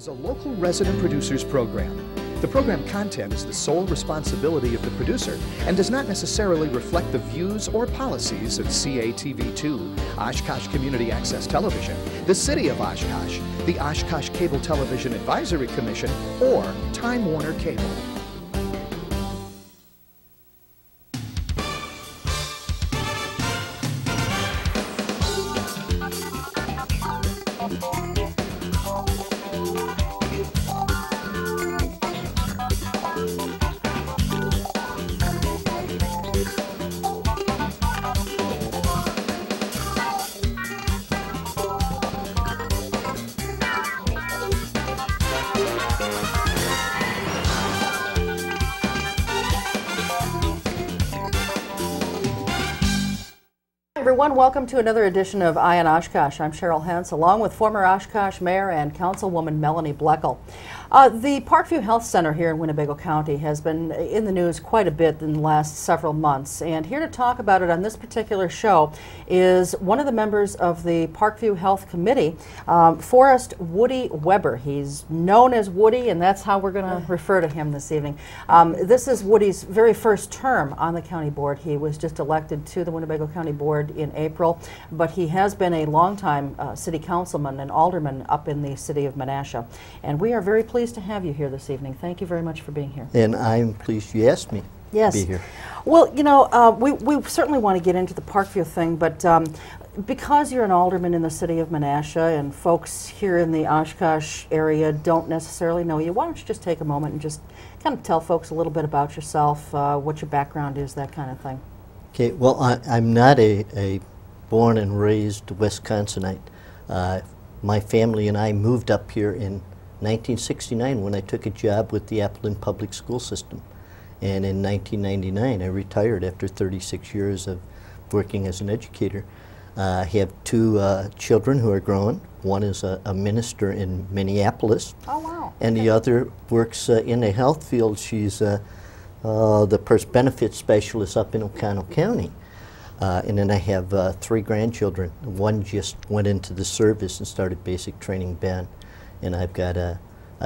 is a local resident producers program. The program content is the sole responsibility of the producer and does not necessarily reflect the views or policies of CATV2, Oshkosh Community Access Television, the City of Oshkosh, the Oshkosh Cable Television Advisory Commission, or Time Warner Cable. Everyone, welcome to another edition of Eye on Oshkosh. I'm Cheryl Hentz, along with former Oshkosh Mayor and Councilwoman Melanie Bloechl. The Parkview Health Center here in Winnebago County has been in the news quite a bit in the last several months, and here to talk about it on this particular show is one of the members of the Parkview Health Committee, Forrest Woody Weber. He's known as Woody, and that's how we're going to refer to him this evening. This is Woody's very first term on the county board. He was just elected to the Winnebago County Board in April, but he has been a longtime city councilman and alderman up in the city of Menasha, and we are very pleased to have you here this evening. Thank you very much for being here. And I'm pleased you asked me to be here. Well, you know, we certainly want to get into the Parkview thing, but because you're an alderman in the city of Menasha and folks here in the Oshkosh area don't necessarily know you, why don't you just take a moment and just kind of tell folks a little bit about yourself, what your background is, that kind of thing. Okay, well, I'm not a born and raised Wisconsinite. My family and I moved up here in 1969 when I took a job with the Appleton Public School System. And in 1999, I retired after 36 years of working as an educator. I have two children who are grown. One is a minister in Minneapolis. Oh, wow. And the other works in the health field. She's the benefits specialist up in Oconto County. And then I have three grandchildren. One just went into the service and started basic training Ben. And I've got a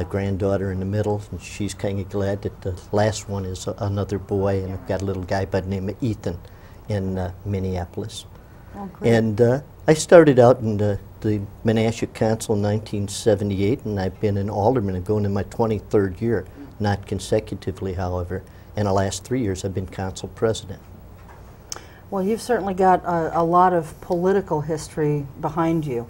granddaughter in the middle, and she's kind of glad that the last one is another boy, and I've got a little guy by the name of Ethan in Minneapolis. Oh, great. And I started out in the Menasha Council in 1978, and I've been an alderman and going in my 23rd year, not consecutively, however. And the last 3 years I've been council president. Well, you've certainly got a lot of political history behind you.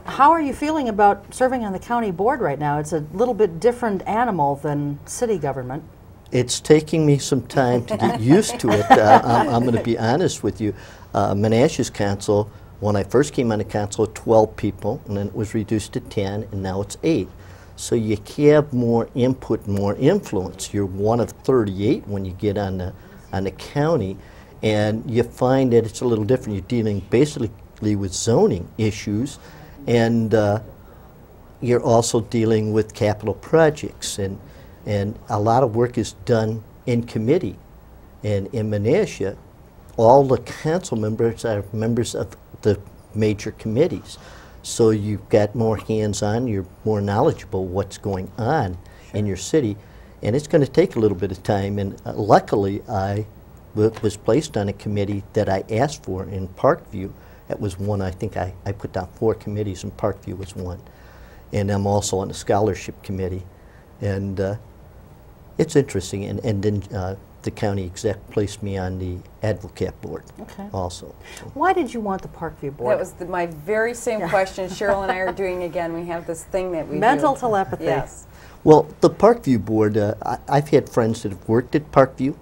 How are you feeling about serving on the county board right now? It's a little bit different animal than city government. It's taking me some time to get used to it. I'm going to be honest with you. Menasha's council, when I first came on the council, 12 people, and then it was reduced to 10, and now it's 8. So you have more input, more influence. You're one of 38 when you get on the county, and you find that it's a little different. You're dealing basically with zoning issues, and you're also dealing with capital projects, and a lot of work is done in committee. And in Menasha, all the council members are members of the major committees. So you've got more hands-on, you're more knowledgeable what's going on in your city, and it's going to take a little bit of time. And luckily, I was placed on a committee that I asked for in Parkview. That was one. I think I put down 4 committees, and Parkview was one. And I'm also on the scholarship committee, and it's interesting. And then the county exec placed me on the advocate board also. So. Why did you want the Parkview board? That was my very same question Cheryl and I are doing again. We have this thing that we Mental do. telepathy. Yes. Well, the Parkview board, I've had friends that have worked at Parkview.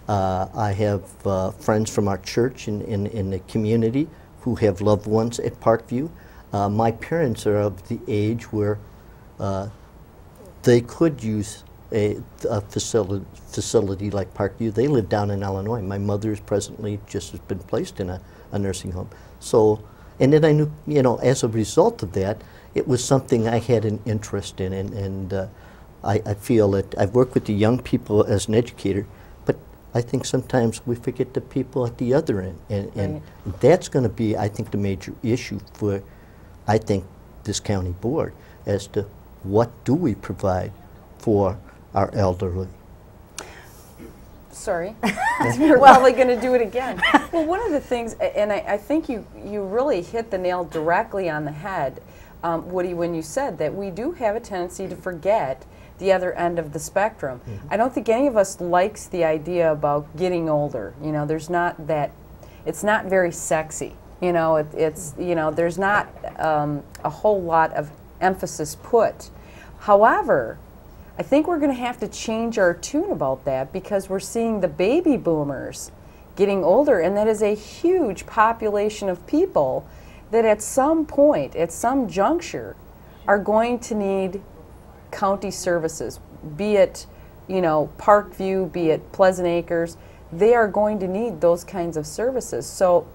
I have friends from our church in the community who have loved ones at Parkview. My parents are of the age where they could use a facility like Parkview. They live down in Illinois. My mother is presently just has been placed in a nursing home. So, and then I knew, you know, as a result of that, it was something I had an interest in, and I feel that I've worked with the young people as an educator, but I think sometimes we forget the people at the other end, and that's going to be, I think, the major issue for, I think, this county board. as to what do we provide for our elderly. Sorry, you're probably going to do it again. Well, one of the things, and I think you really hit the nail directly on the head, Woody, when you said that we do have a tendency to forget the other end of the spectrum. I don't think any of us likes the idea about getting older. You know, there's not that, it's not very sexy. You know, it's you know, there's not a whole lot of emphasis put. However, I think we're going to have to change our tune about that, because we're seeing the baby boomers getting older, and that is a huge population of people that at some point, at some juncture, are going to need county services, be it, you know, Parkview, be it Pleasant Acres. They are going to need those kinds of services. So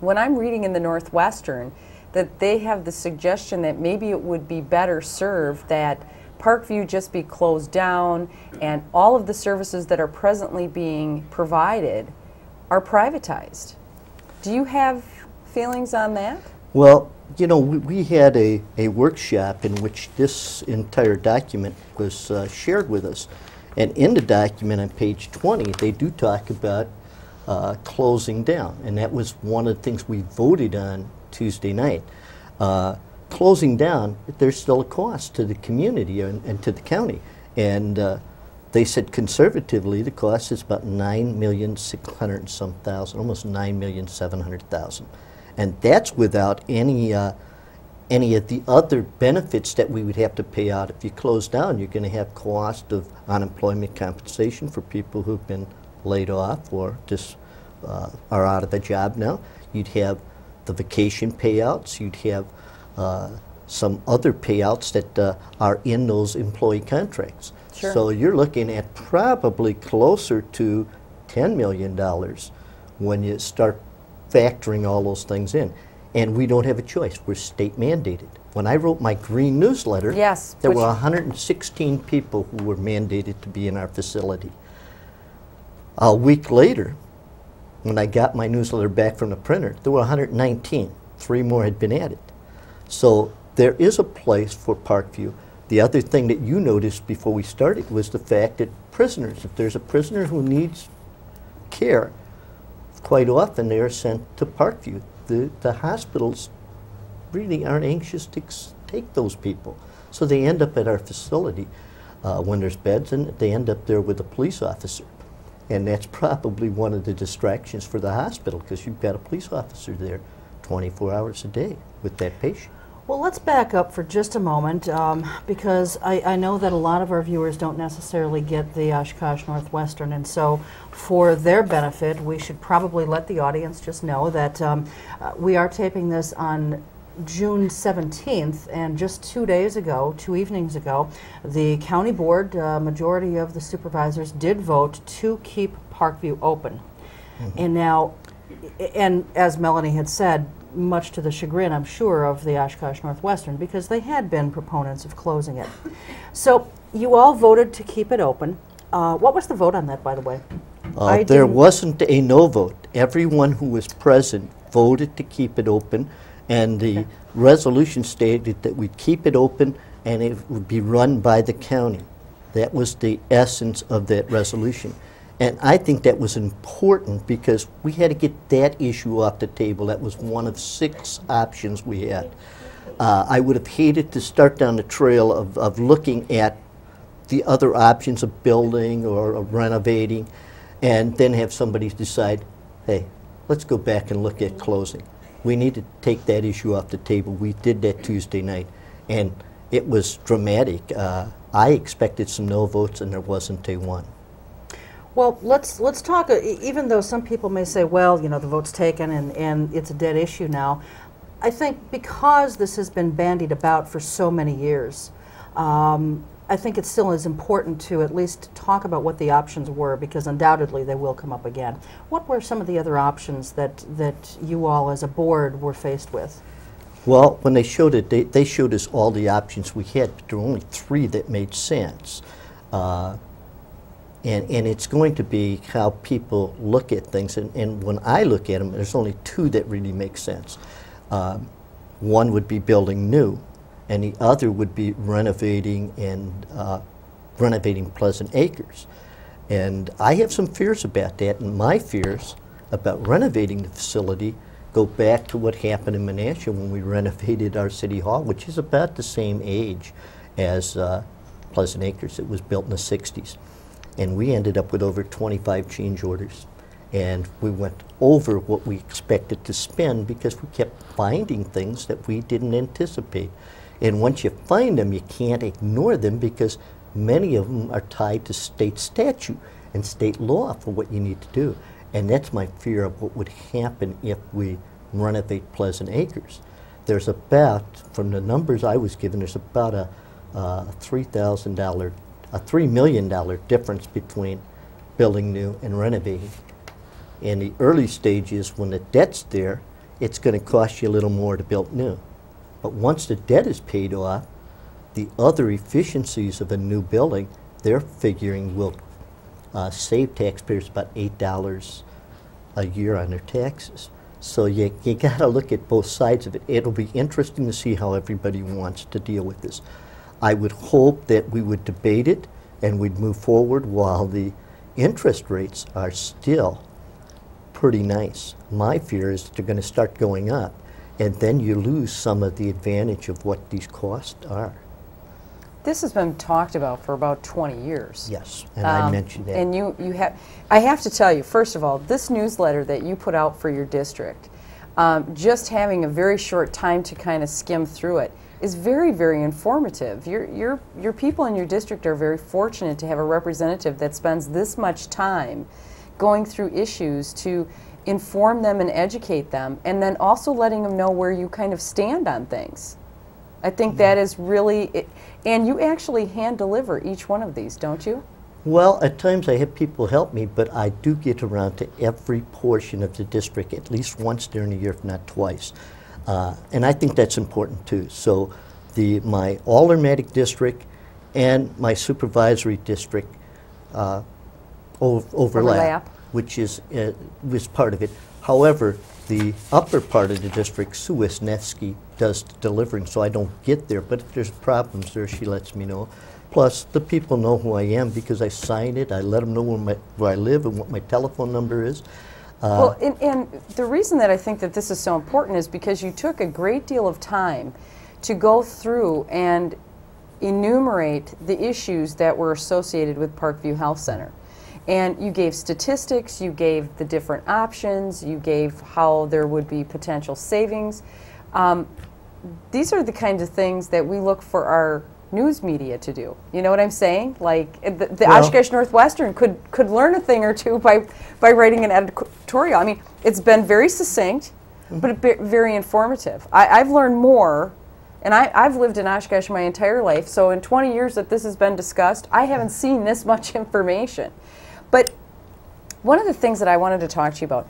when I'm reading in the Northwestern that they have the suggestion that maybe it would be better served that Parkview just be closed down and all of the services that are presently being provided are privatized. Do you have feelings on that? Well, you know, we had a workshop in which this entire document was shared with us. And in the document on page 20, they do talk about closing down. And that was one of the things we voted on Tuesday night. Closing down, there's still a cost to the community and to the county. And they said conservatively the cost is about $9,600,000 and some thousand, almost $9,700,000. And that's without any of the other benefits that we would have to pay out. If you close down, you're going to have cost of unemployment compensation for people who've been laid off or just are out of a job now. You'd have the vacation payouts. You'd have some other payouts that are in those employee contracts. Sure. So you're looking at probably closer to $10 million when you start factoring all those things in. And we don't have a choice. We're state mandated. When I wrote my green newsletter, yes, there were 116 people who were mandated to be in our facility. A week later, when I got my newsletter back from the printer, there were 119. 3 more had been added. So there is a place for Parkview. The other thing that you noticed before we started was the fact that prisoners, if there's a prisoner who needs care, quite often they are sent to Parkview. The hospitals really aren't anxious to take those people. So they end up at our facility when there's beds, and they end up there with a police officer. And that's probably one of the distractions for the hospital, because you've got a police officer there 24 hours a day with that patient. Well, let's back up for just a moment, because I know that a lot of our viewers don't necessarily get the Oshkosh Northwestern, and so for their benefit, we should probably let the audience just know that we are taping this on June 17th, and just 2 days ago, 2 evenings ago, the county board, majority of the supervisors did vote to keep Parkview open. And now, and as Melanie had said, much to the chagrin, I'm sure, of the Oshkosh Northwestern, because they had been proponents of closing it. So you all voted to keep it open. What was the vote on that, by the way? There wasn't a no vote. Everyone who was present voted to keep it open, and the resolution stated that we'd keep it open and it would be run by the county. That was the essence of that resolution. And I think that was important because we had to get that issue off the table. That was one of 6 options we had. I would have hated to start down the trail of looking at the other options of building or of renovating, and then have somebody decide, hey, let's go back and look at closing. We need to take that issue off the table. We did that Tuesday night, and it was dramatic. I expected some no votes, and there wasn't a one. Well, let's talk, even though some people may say, well, you know, the vote's taken and it's a dead issue now. I think because this has been bandied about for so many years, I think it still is important to at least talk about what the options were, because undoubtedly they will come up again. What were some of the other options that you all as a board were faced with? Well, when they showed it, they showed us all the options we had, but there were only 3 that made sense. And it's going to be how people look at things. And when I look at them, there's only 2 that really make sense. One would be building new, and the other would be renovating and renovating Pleasant Acres. And I have some fears about that, and my fears about renovating the facility go back to what happened in Menasha when we renovated our city hall, which is about the same age as Pleasant Acres. It was built in the 60s. And we ended up with over 25 change orders. And we went over what we expected to spend because we kept finding things that we didn't anticipate. And once you find them, you can't ignore them because many of them are tied to state statute and state law for what you need to do. And that's my fear of what would happen if we renovate Pleasant Acres. There's about, from the numbers I was given, there's about a $3 million difference between building new and renovating. In the early stages, when the debt's there, it's going to cost you a little more to build new. But once the debt is paid off, the other efficiencies of a new building, they're figuring will save taxpayers about $8 a year on their taxes. So you got to look at both sides of it. It'll be interesting to see how everybody wants to deal with this. I would hope that we would debate it and we'd move forward while the interest rates are still pretty nice. My fear is that they're going to start going up, and then you lose some of the advantage of what these costs are. This has been talked about for about 20 years. Yes, and I mentioned that. And you have, I have to tell you, first of all, this newsletter that you put out for your district, just having a very short time to kind of skim through it is very, very informative. Your people in your district are very fortunate to have a representative that spends this much time going through issues to inform them and educate them, and then also letting them know where you kind of stand on things. I think that is really, and you actually hand deliver each one of these, don't you? Well, at times I have people help me, but I do get around to every portion of the district at least once during the year, if not twice. And I think that's important too. So my Aldermanic district and my supervisory district overlap, which is was part of it. However, the upper part of the district, Sue Wisniewski, does the delivering, so I don't get there. But if there's problems there, she lets me know. Plus, the people know who I am because I sign it. I let them know where I live and what my telephone number is. Well, and the reason that I think that this is so important is because you took a great deal of time to go through and enumerate the issues that were associated with Parkview Health Center. And you gave statistics, you gave the different options, you gave how there would be potential savings. These are the kinds of things that we look for our news media to do. You know what I'm saying? Like the Oshkosh Northwestern could learn a thing or two by writing an editorial. I mean, it's been very succinct, but very informative. I've learned more, and I've lived in Oshkosh my entire life, so in 20 years that this has been discussed, I haven't seen this much information. But one of the things that I wanted to talk to you about,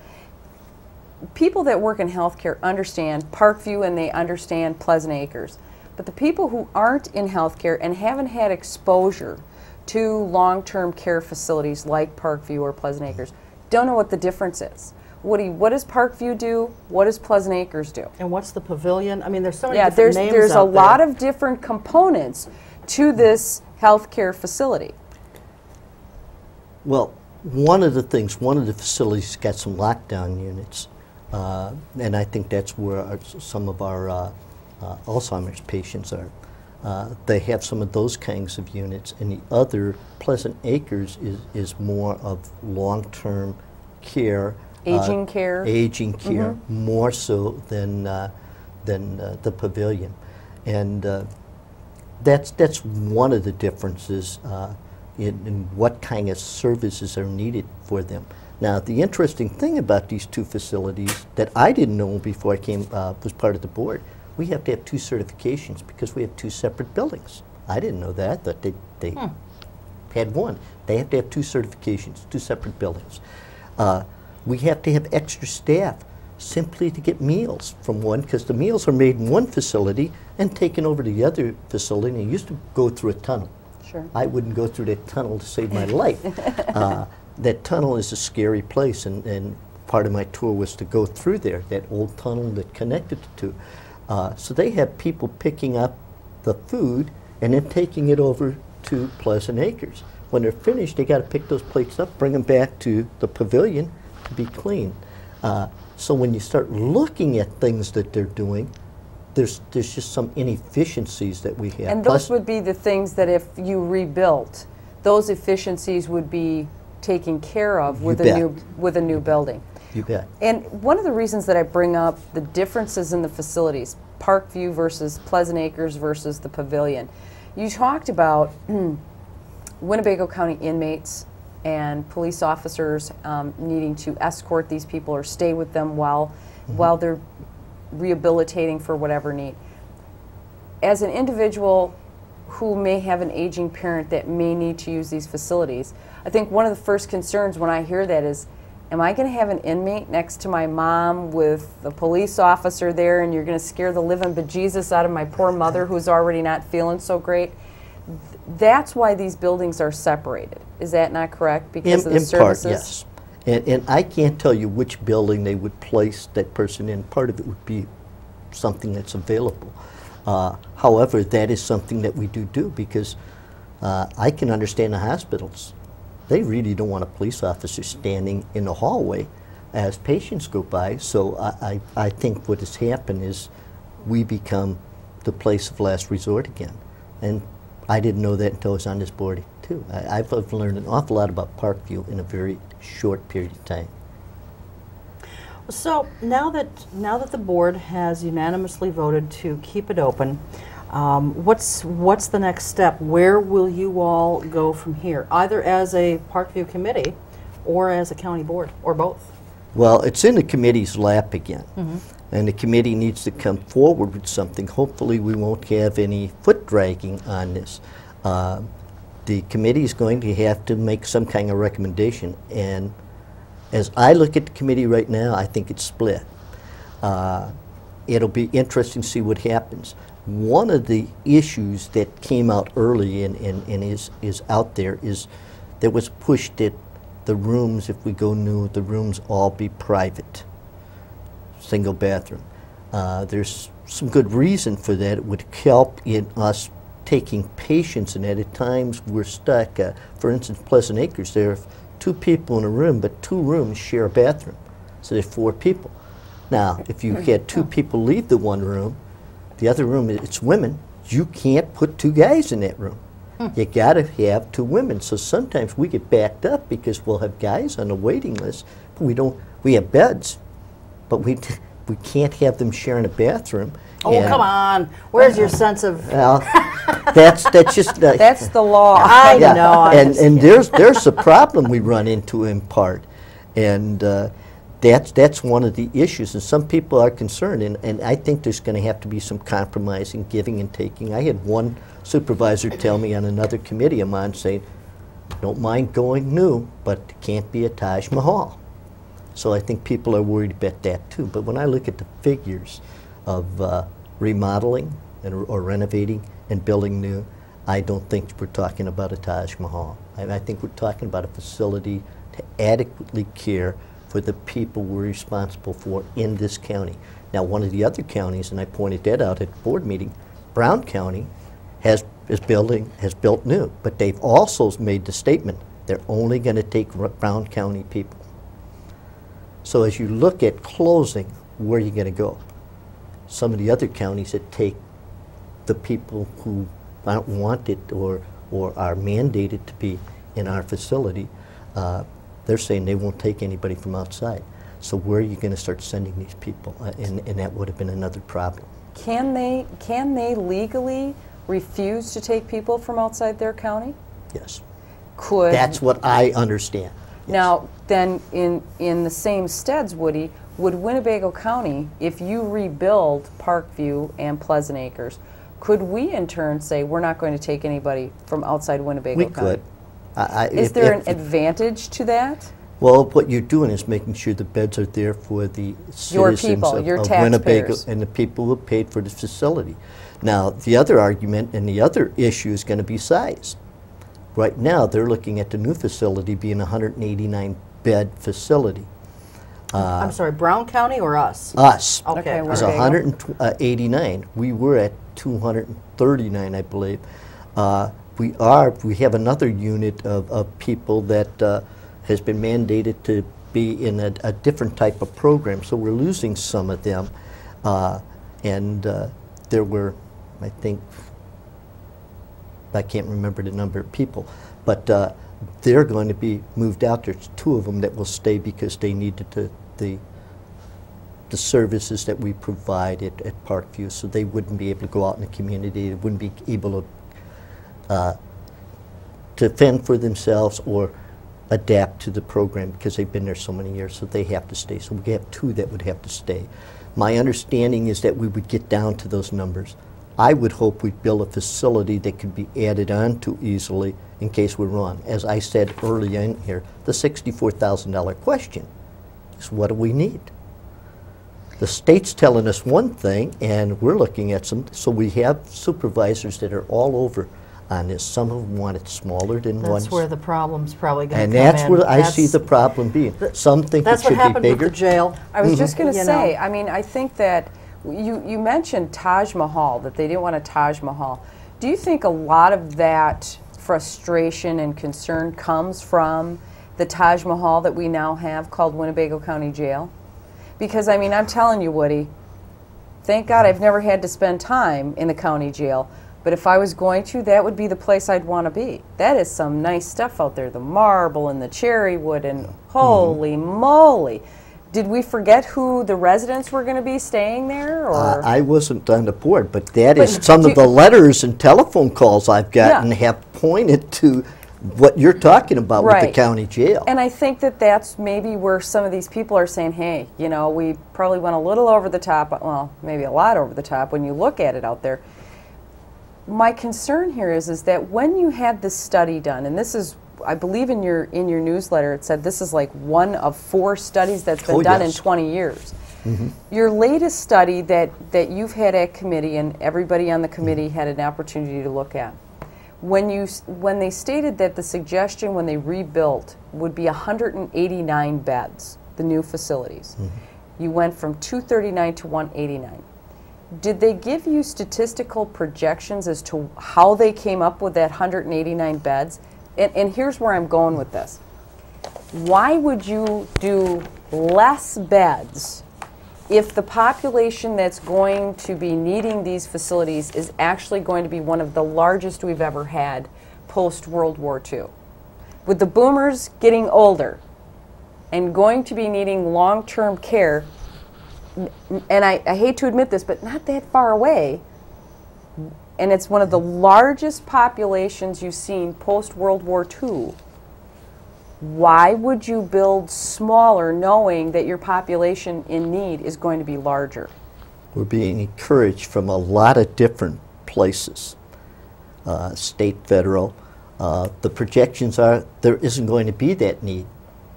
people that work in healthcare understand Parkview and they understand Pleasant Acres. But the people who aren't in healthcare and haven't had exposure to long-term care facilities like Parkview or Pleasant Acres don't know what the difference is. What does Parkview do? What does Pleasant Acres do? And what's the pavilion? I mean, there's so many different names there's a out there. lot of different components to this healthcare facility. Well, one of the facilities got some lockdown units, and I think that's where some of our Alzheimer's patients are. They have some of those kinds of units, and the other, Pleasant Acres, is more of long-term care. Aging care. Aging care, more so than the pavilion. And that's one of the differences in what kind of services are needed for them. Now, the interesting thing about these two facilities that I didn't know before I was part of the board, we have to have 2 certifications because we have 2 separate buildings. I didn't know that, but they had one. They have to have 2 certifications, 2 separate buildings. We have to have extra staff simply to get meals from one, because the meals are made in one facility and taken over to the other facility, and you used to go through a tunnel. Sure. I wouldn't go through that tunnel to save my life. That tunnel is a scary place, and part of my tour was to go through there, that old tunnel that connected the two. So they have people picking up the food and then taking it over to Pleasant Acres. When they're finished, they got to pick those plates up, bring them back to the pavilion to be cleaned. So when you start looking at things that they're doing, there's just some inefficiencies that we have. And those would be the things that if you rebuilt, those efficiencies would be taken care of with a new building. You bet. And one of the reasons that I bring up the differences in the facilities, Parkview versus Pleasant Acres versus the pavilion, you talked about Winnebago County inmates and police officers needing to escort these people or stay with them while they're rehabilitating for whatever need. As an individual who may have an aging parent that may need to use these facilities, I think one of the first concerns when I hear that is, am I going to have an inmate next to my mom with a police officer there, and you're going to scare the living bejesus out of my poor mother who's already not feeling so great? That's why these buildings are separated. Is that not correct? Because of the services? In part, yes. And I can't tell you which building they would place that person in. Part of it would be something that's available. However, that is something that we do because I can understand the hospitals. They really don't want a police officer standing in the hallway as patients go by. So I think what has happened is we become the place of last resort again. And I didn't know that until I was on this board too. I've learned an awful lot about Parkview in a very short period of time. So now that the board has unanimously voted to keep it open, what's the next step? Where will you all go from here, either as a Parkview committee or as a county board, or both? Well, it's in the committee's lap again, and the committee needs to come forward with something. Hopefully we won't have any foot dragging on this. The committee is going to have to make some kind of recommendation, and as I look at the committee right now, I think it's split. It'll be interesting to see what happens. One of the issues that came out early and is out there is there was pushed that the rooms, if we go new, the rooms all be private, single bathroom. There's some good reason for that. It would help in us taking patients, and at times we're stuck. For instance, Pleasant Acres, there are 2 people in a room, but 2 rooms share a bathroom, so there's 4 people. Now, if you had 2 people leave the one room, the other room, it's women, you can't put 2 guys in that room. You got to have 2 women. So sometimes we get backed up because we'll have guys on the waiting list, but we have beds, but we can't have them sharing a bathroom. Oh, come on. Where's your sense of... Well, that's just... That's the law. I know. And there's a problem we run into in part. And that's one of the issues. And some people are concerned. And I think there's going to have to be some compromising, giving and taking. I had one supervisor tell me on another committee of mine saying, don't mind going new, but it can't be a Taj Mahal. So I think people are worried about that too. But when I look at the figures of remodeling or renovating and building new, I don't think we're talking about a Taj Mahal. I think we're talking about a facility to adequately care for the people we're responsible for in this county. Now, one of the other counties, and I pointed that out at the board meeting, Brown County has built new, but they've also made the statement they're only going to take Brown County people. So as you look at closing, where are you going to go? Some of the other counties that take the people who aren't wanted or are mandated to be in our facility, they're saying they won't take anybody from outside. So where are you going to start sending these people? And that would have been another problem. Can they legally refuse to take people from outside their county? Yes. That's what I understand. Yes. Now, then in the same steads, Woody, would Winnebago County, if you rebuild Parkview and Pleasant Acres, could we in turn say we're not going to take anybody from outside Winnebago County? We could. Is there an advantage to that? Well, what you're doing is making sure the beds are there for the citizens of Winnebago and the people who paid for the facility. Now, the other argument and the other issue is going to be size. Right now, they're looking at the new facility being a 189-bed facility. I'm sorry, Brown County or us? Us. Okay. It was 189. We were at 239, I believe. We have another unit of people that has been mandated to be in a different type of program, so we're losing some of them. There were, I think, I can't remember the number of people, but they're going to be moved out. There's 2 of them that will stay because they needed the services that we provide at Parkview, so they wouldn't be able to go out in the community. They wouldn't be able to fend for themselves or adapt to the program because they've been there so many years, so they have to stay. So we have 2 that would have to stay. My understanding is that we would get down to those numbers. I would hope we'd build a facility that could be added on to easily in case we're wrong. As I said early in here, the $64,000 question is, what do we need? The state's telling us one thing, and we're looking at some, so we have supervisors that are all over on this. Some of them want it smaller than one. That's where the problem's probably going to come in. And that's where I that's see the problem being. Some think it should be bigger. That's what happened with the jail. I was just going to say, know. I mean, I think that you mentioned Taj Mahal, that they didn't want a Taj Mahal. Do you think a lot of that frustration and concern comes from the Taj Mahal that we now have called Winnebago County Jail? Because, I mean, I'm telling you, Woody, thank God I've never had to spend time in the county jail, but if I was going to, that would be the place I'd want to be. That is some nice stuff out there, the marble and the cherry wood, and holy moly. Did we forget who the residents were going to be staying there? Or? I wasn't on the board, but that is some of the letters and telephone calls I've gotten have pointed to what you're talking about with the county jail. And I think that that's maybe where some of these people are saying, hey, you know, we probably went a little over the top, well, maybe a lot over the top when you look at it out there. My concern here is that when you had this study done, and this is, I believe in your newsletter, it said this is like one of 4 studies that's been done in 20 years. Your latest study that you've had at committee, and everybody on the committee had an opportunity to look at, when they stated that the suggestion when they rebuilt would be 189 beds, the new facilities, you went from 239 to 189. Did they give you statistical projections as to how they came up with that 189 beds? And here's where I'm going with this. Why would you do less beds if the population that's going to be needing these facilities is actually going to be one of the largest we've ever had post-World War II? With the boomers getting older and going to be needing long-term care, and I hate to admit this, but not that far away, and it's one of the largest populations you've seen post-World War II, why would you build smaller knowing that your population in need is going to be larger? We're being encouraged from a lot of different places, state, federal. The projections are there isn't going to be that need.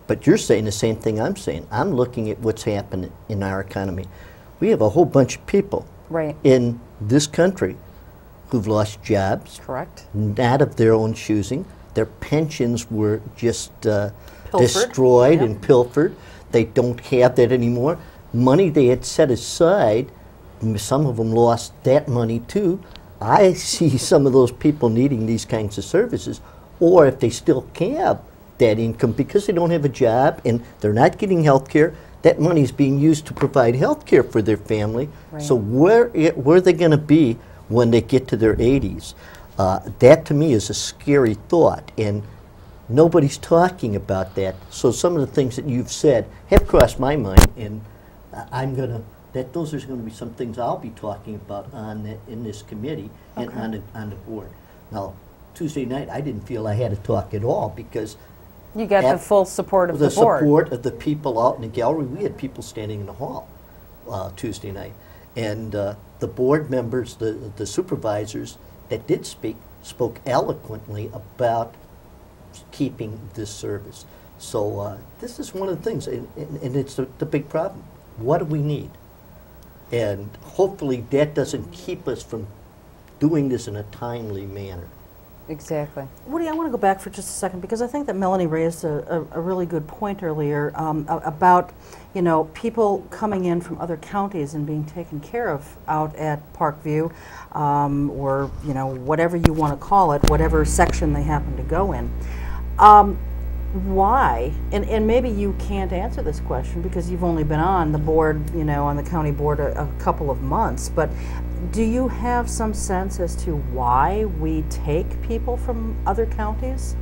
But you're saying the same thing I'm saying. I'm looking at what's happening in our economy. We have a whole bunch of people in this country who've lost jobs, not of their own choosing. Their pensions were just destroyed and pilfered. They don't have that anymore. Money they had set aside, some of them lost that money too. I see some of those people needing these kinds of services, or if they still have that income because they don't have a job and they're not getting health care, that money is being used to provide health care for their family. So where are they going to be when they get to their 80s? That to me is a scary thought, and nobody's talking about that. So some of the things that you've said have crossed my mind, and those are going to be some things I'll be talking about in this committee and on the board. Now, Tuesday night I didn't feel I had to talk at all because you got the full support of the board. The support of the people out in the gallery. We had people standing in the hall Tuesday night, and the board members, the supervisors that did speak, spoke eloquently about keeping this service. So this is one of the things, and it's the big problem. What do we need? And hopefully that doesn't keep us from doing this in a timely manner. Exactly. Woody, I want to go back for just a second because I think that Melanie raised a really good point earlier about, you know, people coming in from other counties and being taken care of out at Parkview, or, you know, whatever you want to call it, whatever section they happen to go in. Why, and maybe you can't answer this question because you've only been on the board, you know, on the county board a couple of months, but do you have some sense as to why we take people from other counties?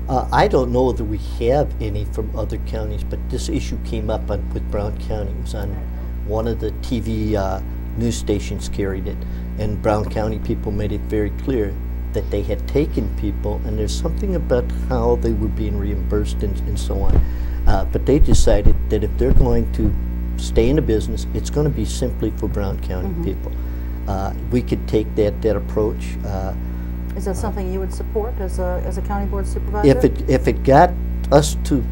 I don't know that we have any from other counties, but this issue came up with Brown County. It was on one of the TV news stations carried it, and Brown County people made it very clear that they had taken people, and there's something about how they were being reimbursed and so on. But they decided that if they're going to stay in the business, it's going to be simply for Brown County people. We could take that approach. Is that something you would support as a county board supervisor? If it got us to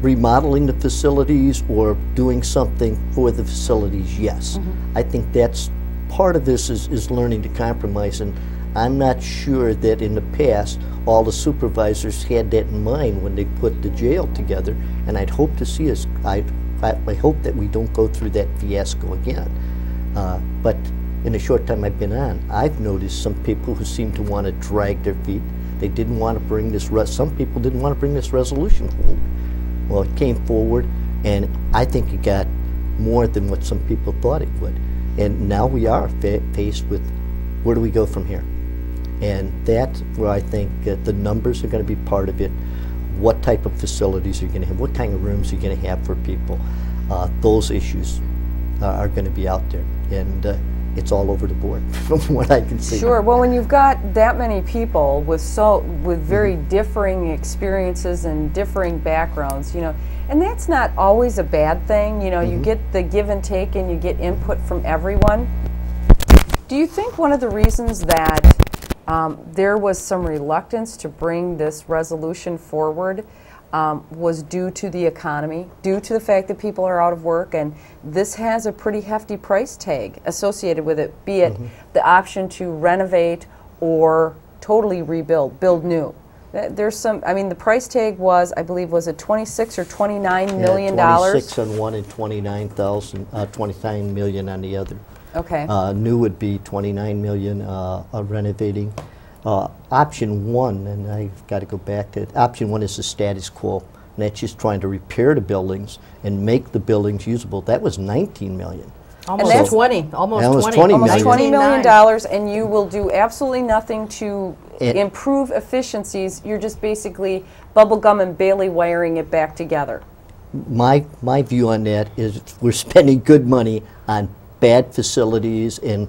remodeling the facilities or doing something for the facilities, yes. I think that's part of this is learning to compromise, and I'm not sure that in the past all the supervisors had that in mind when they put the jail together, and I'd hope to see us, I hope that we don't go through that fiasco again. But in the short time I've been on, I've noticed some people who seem to want to drag their feet. They didn't want to bring this, some people didn't want to bring this resolution forward. Well, it came forward, and I think it got more than what some people thought it would. And now we are faced with, where do we go from here? And that's where I think the numbers are going to be part of it. What type of facilities are you going to have? What kind of rooms are you going to have for people? Those issues are going to be out there, and it's all over the board from what I can see. Sure. Well, when you've got that many people with very differing experiences and differing backgrounds, you know, and that's not always a bad thing. You know, you get the give and take, and you get input from everyone. Do you think one of the reasons that there was some reluctance to bring this resolution forward was due to the economy, due to the fact that people are out of work, and this has a pretty hefty price tag associated with it, be it the option to renovate or totally rebuild, build new? There's some, I mean, the price tag was, I believe, was it 26 or 29 million dollars? 26 on one and 29 million on the other. Okay. New would be 29 million, renovating. Option one, and I've got to go back to it, option one is the status quo, and that's just trying to repair the buildings and make the buildings usable. That was 19 million. Almost 20. Almost 20. Almost $20 million, and you will do absolutely nothing to improve efficiencies. You're just basically bubblegum and Bailey wiring it back together. My view on that is we're spending good money on bad facilities, and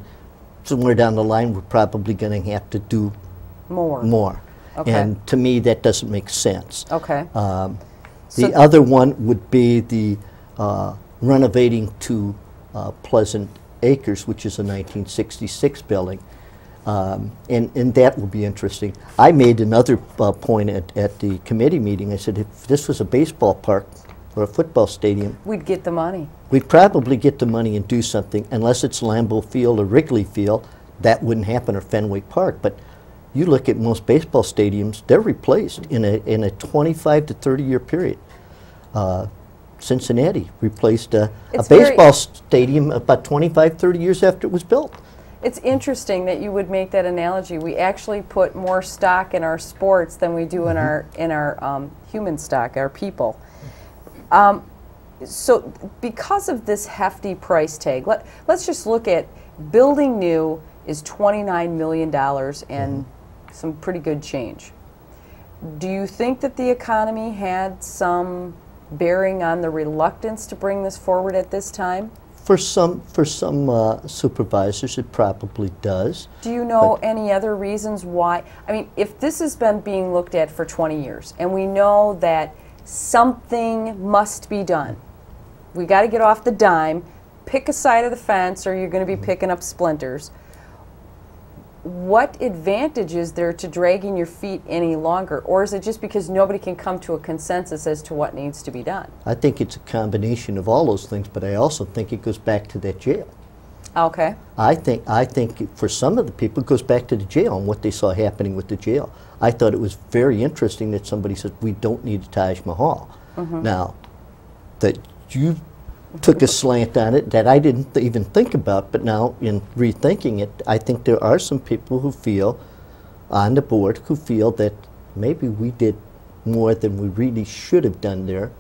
somewhere down the line we're probably going to have to do more. Okay. And to me that doesn't make sense. Okay. The other one would be the renovating to Pleasant Acres, which is a 1966 building, and that will be interesting. I made another point at the committee meeting. I said if this was a baseball park or a football stadium, we'd get the money. We'd probably get the money and do something. Unless it's Lambeau Field or Wrigley Field, that wouldn't happen, or Fenway Park. But you look at most baseball stadiums, they're replaced in a 25 to 30 year period. Cincinnati replaced a baseball stadium about 25, 30 years after it was built. It's interesting that you would make that analogy. We actually put more stock in our sports than we do in our human stock, our people. So because of this hefty price tag, let's just look at building new is $29 million and some pretty good change. Do you think that the economy had some bearing on the reluctance to bring this forward at this time? For some supervisors, it probably does. Do you know any other reasons why? I mean, if this has been being looked at for 20 years, and we know that something must be done, we got to get off the dime, pick a side of the fence, or you're going to be picking up splinters. What advantage is there to dragging your feet any longer? Or is it just because nobody can come to a consensus as to what needs to be done? I think it's a combination of all those things, but I also think it goes back to that jail. Okay. I think for some of the people, it goes back to the jail and what they saw happening with the jail. I thought it was very interesting that somebody said, we don't need a Taj Mahal. Now, that you took a slant on it that I didn't even think about, but now in rethinking it, I think there are some people who feel, on the board, who feel that maybe we did more than we really should have done there,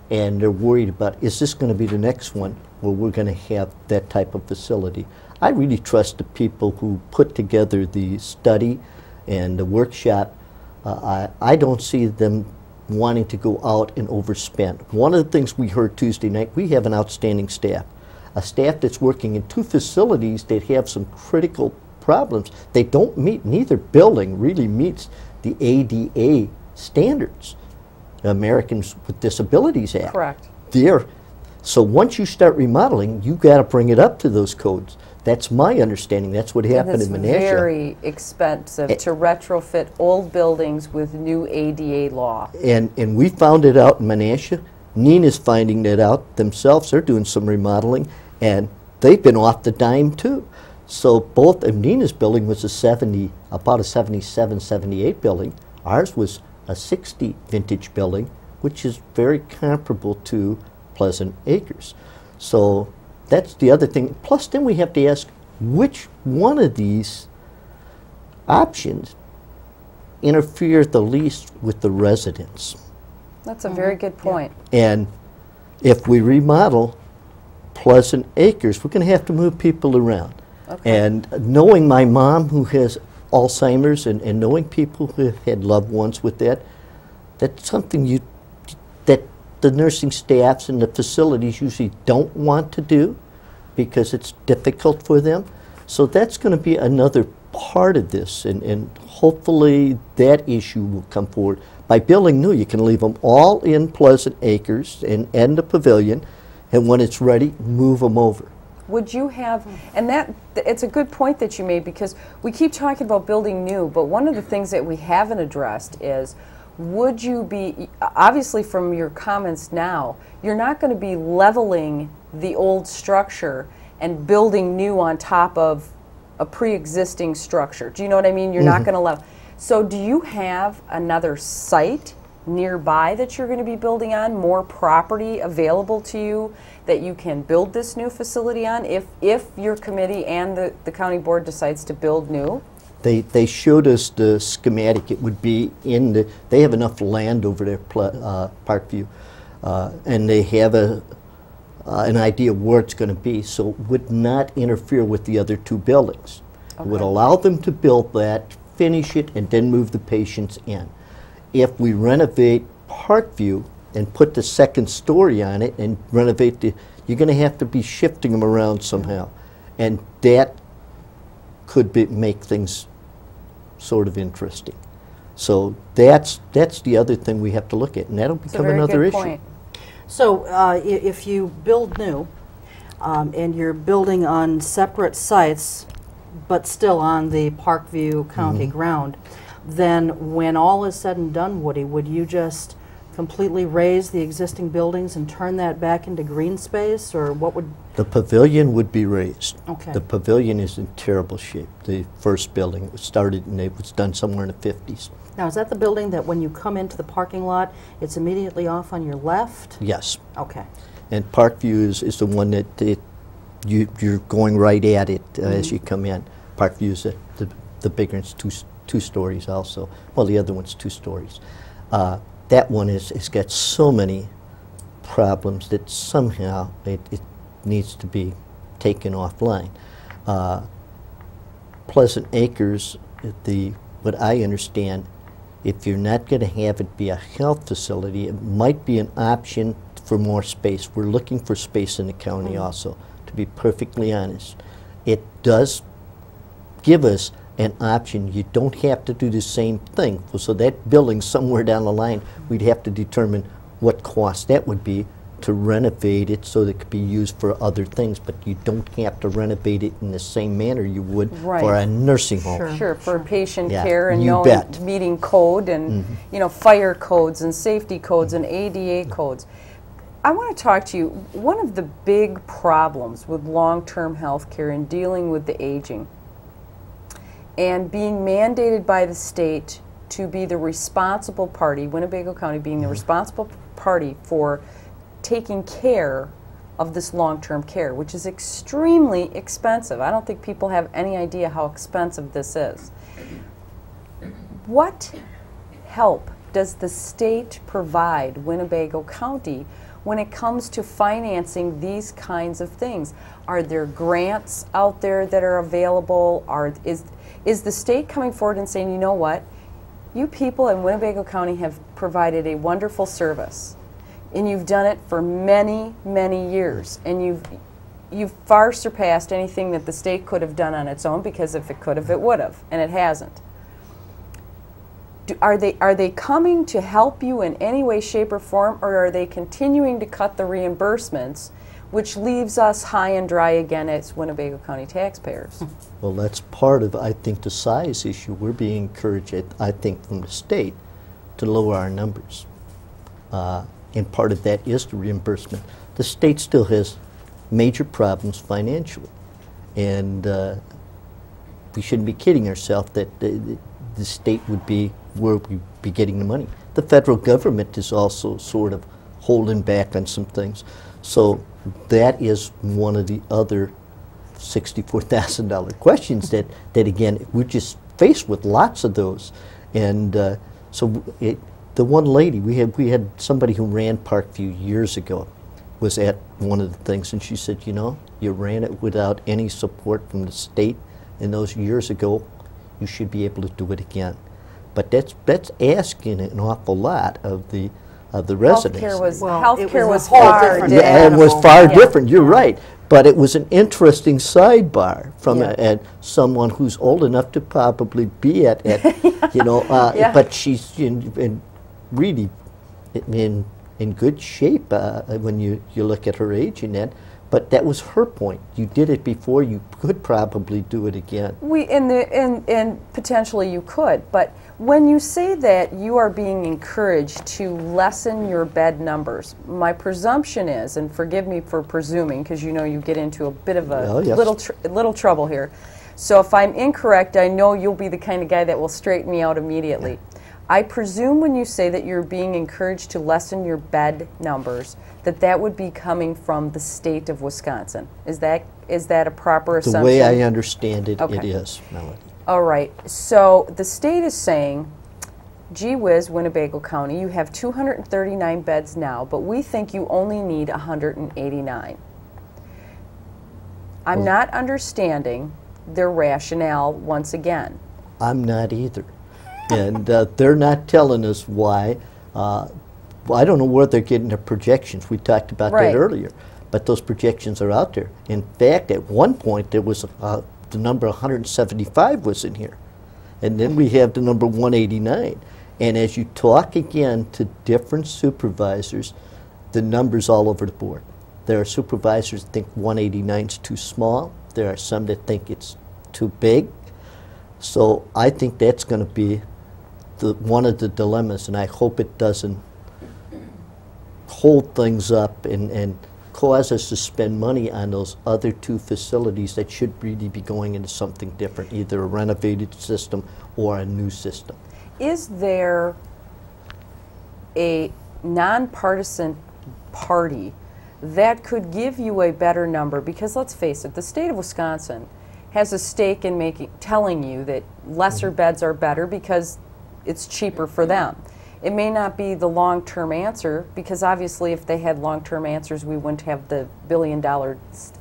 and they're worried about, is this going to be the next one where we're going to have that type of facility? I really trust the people who put together the study and the workshop. I don't see them wanting to go out and overspend. One of the things we heard Tuesday night, we have an outstanding staff. A staff that's working in 2 facilities that have some critical problems. They don't meet, neither building really meets the ADA standards, Americans with Disabilities Act. Correct. So once you start remodeling, you got to bring it up to those codes. That's my understanding. That's what happened in Menasha. It's very expensive to retrofit old buildings with new ADA law. And we found it out in Menasha. Nina's finding that out themselves. They're doing some remodeling, and they've been off the dime too. So both of Nina's building was about a 77, 78 building. Ours was a 60 vintage building, which is very comparable to Pleasant Acres. So that's the other thing. Plus, then we have to ask which one of these options interfere the least with the residents. That's a very good point. And if we remodel Pleasant Acres, we're going to have to move people around. Okay. And knowing my mom who has Alzheimer's and knowing people who have had loved ones with that, that's something that the nursing staffs and the facilities usually don't want to do because it's difficult for them. So that's going to be another part of this, and hopefully that issue will come forward. By building new, you can leave them all in Pleasant Acres and the pavilion, and when it's ready, move them over. Would you have, and it's a good point that you made, because we keep talking about building new, but one of the things that we haven't addressed is, would you be, obviously from your comments now, you're not going to be leveling the old structure and building new on top of a pre-existing structure. Do you know what I mean? You're not going to level. So do you have another site nearby that you're going to be building on, more property available to you that you can build this new facility on if your committee and the county board decides to build new? They showed us the schematic. It would be in the, they have enough land over there, Parkview, and they have an idea of where it's going to be, so it would not interfere with the other 2 buildings. Okay. It would allow them to build that, finish it, and then move the patients in. If we renovate Parkview and put the 2nd story on it and renovate you're going to have to be shifting them around somehow, and that could make things sort of interesting. So that's the other thing we have to look at, and that'll become another issue. Point. So if you build new and you're building on separate sites but still on the Parkview County ground, then when all is said and done, Woody, would you just completely raise the existing buildings and turn that back into green space, or what would? The pavilion would be raised. Okay. The pavilion is in terrible shape. The first building was started and it was done somewhere in the 50s. Now, is that the building that when you come into the parking lot, it's immediately off on your left? Yes. Okay. And Parkview is the one that you're going right at it as you come in. Parkview is the bigger, it's two stories also. Well, the other one's 2 stories. That one has got so many problems that somehow it needs to be taken offline. Pleasant Acres, what I understand, if you're not going to have it be a health facility, it might be an option for more space. We're looking for space in the county also, to be perfectly honest. It does give us an option. You don't have to do the same thing. So that building somewhere down the line, we'd have to determine what cost that would be to renovate it so that it could be used for other things, but you don't have to renovate it in the same manner you would for a nursing home. Sure, for patient care and meeting code and fire codes and safety codes and ADA codes. I want to talk to you. One of the big problems with long-term health care and dealing with the aging and being mandated by the state to be the responsible party, Winnebago County being the responsible party for taking care of this long-term care, which is extremely expensive. I don't think people have any idea how expensive this is. What help does the state provide Winnebago County when it comes to financing these kinds of things? Are there grants out there that are available? Is the state coming forward and saying, you know what, you people in Winnebago County have provided a wonderful service, and you've done it for many, many years, and you've far surpassed anything that the state could have done on its own, because if it could have, it would have, and it hasn't. Are they coming to help you in any way, shape, or form, or are they continuing to cut the reimbursements, which leaves us high and dry again as Winnebago County taxpayers? Well, that's part of, I think, the size issue. We're being encouraged, I think, from the state to lower our numbers. And part of that is the reimbursement. The state still has major problems financially. And we shouldn't be kidding ourselves that the state would be where we'd be getting the money. The federal government is also sort of holding back on some things. So that is one of the other $64,000 questions that again, we're just faced with lots of those. And so the one lady, we had somebody who ran Parkview years ago, was at one of the things, and she said, you know, you ran it without any support from the state in those years ago. You should be able to do it again. But that's asking an awful lot of the residents. Healthcare was far different. Yeah, it was far different. You're right. But it was an interesting sidebar from at someone who's old enough to probably be at you know. But she's really in good shape when you look at her age and that. But that was her point. You did it before. You could probably do it again. And potentially you could. But when you say that you are being encouraged to lessen your bed numbers, my presumption is, and forgive me for presuming, because you know you get into a bit of a little trouble here. So if I'm incorrect, I know you'll be the kind of guy that will straighten me out immediately. Yeah. I presume when you say that you're being encouraged to lessen your bed numbers, that would be coming from the state of Wisconsin. Is that a proper assumption? The way I understand it, it is, Melanie. All right. So the state is saying, gee whiz, Winnebago County, you have 239 beds now, but we think you only need 189. I'm not understanding their rationale once again. I'm not either. And they're not telling us why. I don't know where they're getting their projections. We talked about that earlier. But those projections are out there. In fact, at one point, there was the number 175 was in here. And then we have the number 189. And as you talk again to different supervisors, the numbers all over the board. There are supervisors that think 189 is too small. There are some that think it's too big. So I think that's going to be one of the dilemmas, and I hope it doesn't hold things up and cause us to spend money on those other two facilities that should really be going into something different, either a renovated system or a new system. Is there a nonpartisan party that could give you a better number? Because let's face it, the state of Wisconsin has a stake in telling you that lesser beds are better because it's cheaper for them. It may not be the long-term answer, because obviously if they had long-term answers, we wouldn't have the $1 billion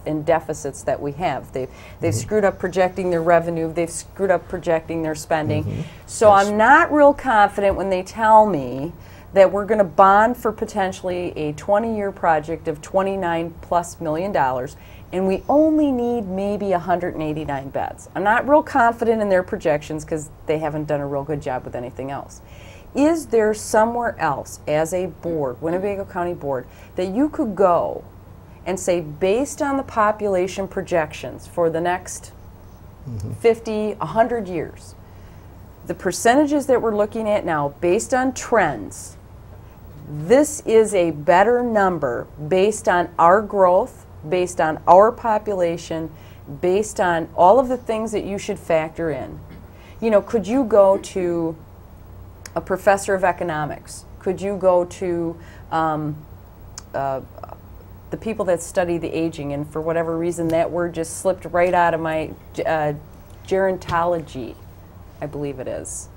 in deficits that we have. They've screwed up projecting their revenue, they've screwed up projecting their spending. So I'm not real confident when they tell me that we're going to bond for potentially a 20-year project of $29+ million, and we only need maybe 189 beds. I'm not real confident in their projections because they haven't done a real good job with anything else. Is there somewhere else as a board, Winnebago County Board, that you could go and say, based on the population projections for the next 50, 100 years, the percentages that we're looking at now, based on trends, this is a better number based on our growth, based on our population, based on all of the things that you should factor in. You know, could you go to a professor of economics? Could you go to the people that study the aging, and for whatever reason that word just slipped right out of my gerontology, I believe it is,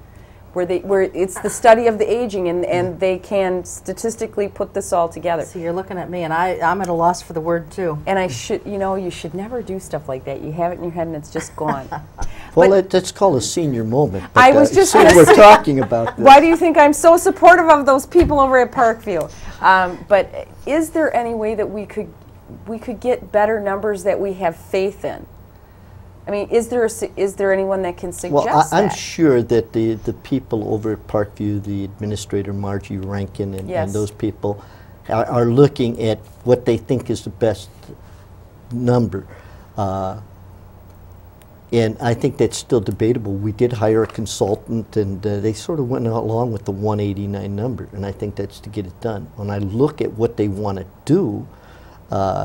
where it's the study of the aging, and they can statistically put this all together. So you're looking at me, and I'm at a loss for the word too. And I should, you know, you should never do stuff like that. You have it in your head and it's just gone. Well, that's called a senior moment. But, I was just we're talking about this. Why do you think I'm so supportive of those people over at Parkview? But is there any way that we could get better numbers that we have faith in? I mean, is there anyone that can suggest that? I'm sure that the people over at Parkview, the administrator Margie Rankin and those people are looking at what they think is the best number. And I think that's still debatable. We did hire a consultant, and they sort of went along with the 189 number, and I think that's to get it done. When I look at what they want to do,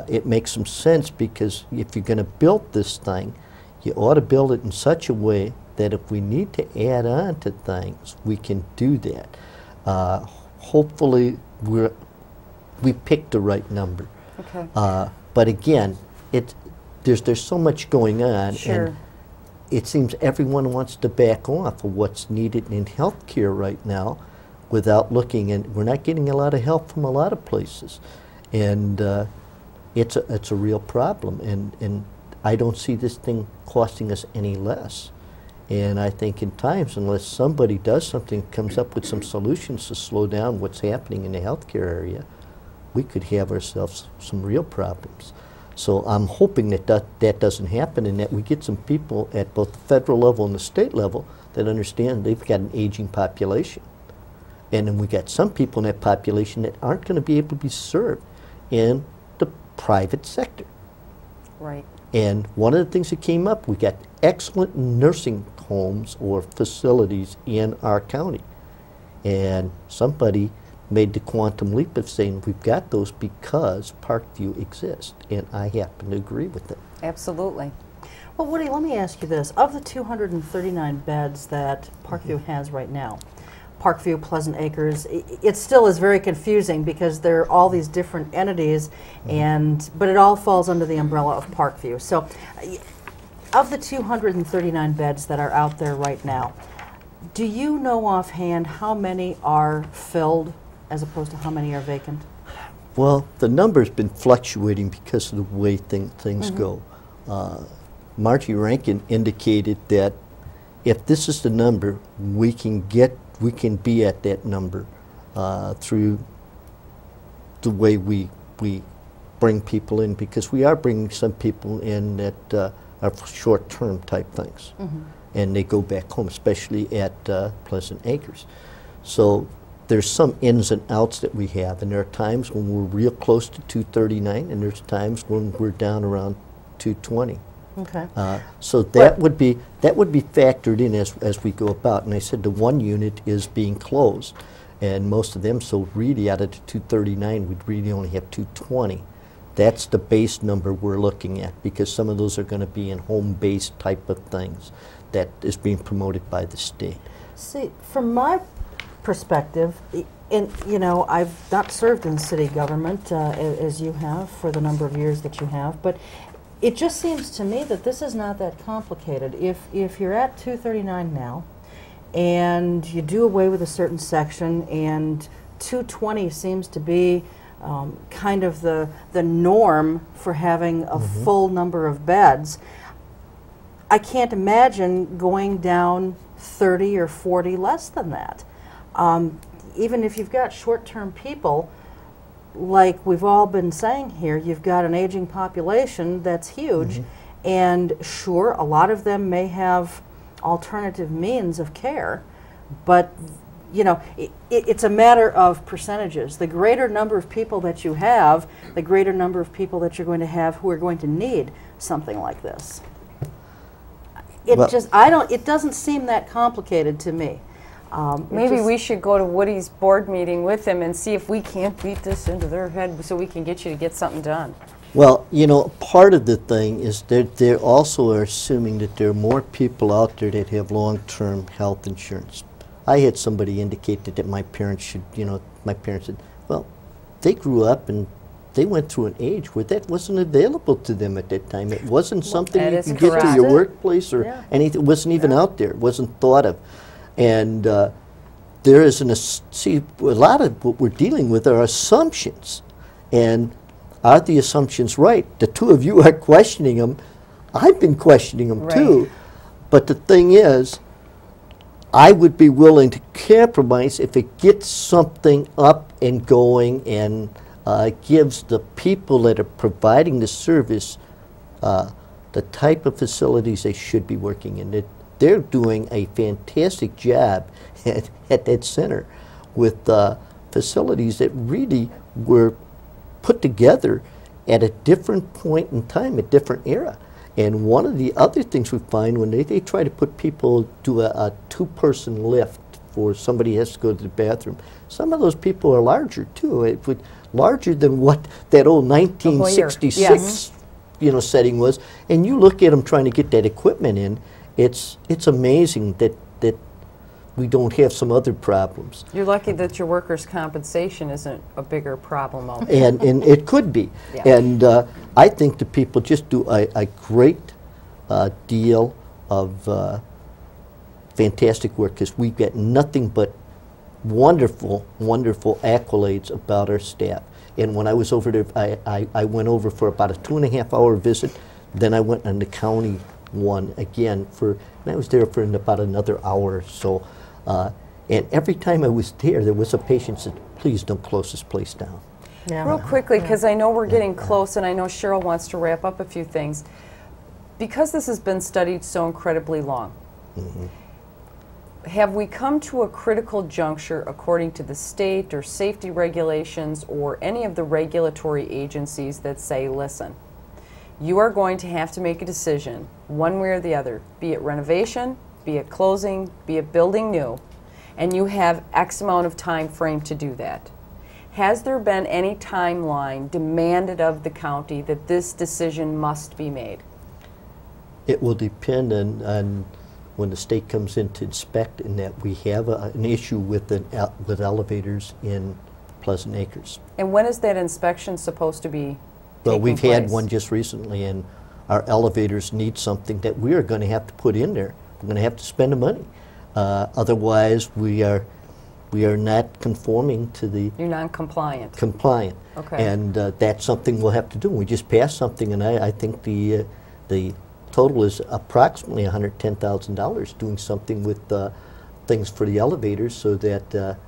it makes some sense, because if you're going to build this thing, you ought to build it in such a way that if we need to add on to things, we can do that. Hopefully, we picked the right number. Okay. But again, there's so much going on. Sure. And it seems everyone wants to back off of what's needed in healthcare right now without looking, and we're not getting a lot of help from a lot of places. And it's a real problem, and I don't see this thing costing us any less. And I think in times, unless somebody does something, comes up with some solutions to slow down what's happening in the healthcare area, we could have ourselves some real problems. So I'm hoping that that doesn't happen, and that we get some people at both the federal level and the state level that understand they've got an aging population. And then we got some people in that population that aren't going to be able to be served in the private sector. Right. And one of the things that came up, we got excellent nursing homes or facilities in our county. And somebody made the quantum leap of saying we've got those because Parkview exists, and I happen to agree with them. Absolutely. Well, Woody, let me ask you this. Of the 239 beds that Parkview has right now, Parkview, Pleasant Acres, it still is very confusing because there are all these different entities, but it all falls under the umbrella of Parkview. So of the 239 beds that are out there right now, do you know offhand how many are filled as opposed to how many are vacant? Well, the number's been fluctuating because of the way things go. Margie Rankin indicated that if this is the number, we can be at that number through the way we bring people in, because we are bringing some people in that are short-term type things, and they go back home, especially at Pleasant Acres. So there's some ins and outs that we have, and there are times when we're real close to 239, and there's times when we're down around 220. Okay. So that would be factored in as we go about. And I said the one unit is being closed, and most of them, so really out of the 239, we'd really only have 220. That's the base number we're looking at, because some of those are going to be in home-based type of things that is being promoted by the state. See, from my perspective, I've not served in city government as you have for the number of years that you have, but it just seems to me that this is not that complicated. If you're at 239 now, and you do away with a certain section, and 220 seems to be kind of the norm for having a full number of beds, I can't imagine going down 30 or 40 less than that. Even if you've got short-term people, like we've all been saying here, you've got an aging population that's huge, and sure, a lot of them may have alternative means of care, but it's a matter of percentages. The greater number of people that you have, the greater number of people that you're going to have who are going to need something like this. It doesn't seem that complicated to me. Maybe we should go to Woody's board meeting with him and see if we can't beat this into their head so we can get you to get something done. Well, you know, part of the thing is that they also are assuming that there are more people out there that have long-term health insurance. I had somebody indicate that my parents should, you know, my parents said, well, they grew up and they went through an age where that wasn't available to them at that time. It wasn't something you could get to your workplace or anything. It wasn't even out there. It wasn't thought of. And there is see, a lot of what we're dealing with are assumptions. And are the assumptions right? The two of you are questioning them. I've been questioning them too. But the thing is, I would be willing to compromise if it gets something up and going and gives the people that are providing the service the type of facilities they should be working in. They're doing a fantastic job at that center with facilities that really were put together at a different point in time, a different era. And one of the other things we find when they try to put people, do a two-person lift for somebody who has to go to the bathroom, some of those people are larger too, larger than what that old 1966 you know, setting was. And you look at them trying to get that equipment in, it's amazing that we don't have some other problems. You're lucky that your workers' compensation isn't a bigger problem out there. And it could be. And I think the people just do a great deal of fantastic work, because we get nothing but wonderful, wonderful accolades about our staff. And when I was over there, I went over for about a 2.5-hour visit. Then I went on the county one again and I was there for about another hour or so. And every time I was there was a patient said, please don't close this place down. Real quickly, because I know we're getting close and I know Cheryl wants to wrap up a few things. Because this has been studied so incredibly long, have we come to a critical juncture according to the state or safety regulations or any of the regulatory agencies that say, listen, you are going to have to make a decision one way or the other, be it renovation, be it closing, be it building new, and you have X amount of time frame to do that. Has there been any timeline demanded of the county that this decision must be made? It will depend on when the state comes in to inspect, and that we have an issue with elevators in Pleasant Acres. And when is that inspection supposed to be Well, we've taking had place? one just recently, and our elevators need something that we are going to have to put in there. We're going to have to spend the money. Otherwise, we are not conforming to the You're non-compliant. compliant. Okay. And that's something we'll have to do. We just passed something, and I think the total is approximately $110,000 doing something with things for the elevators so that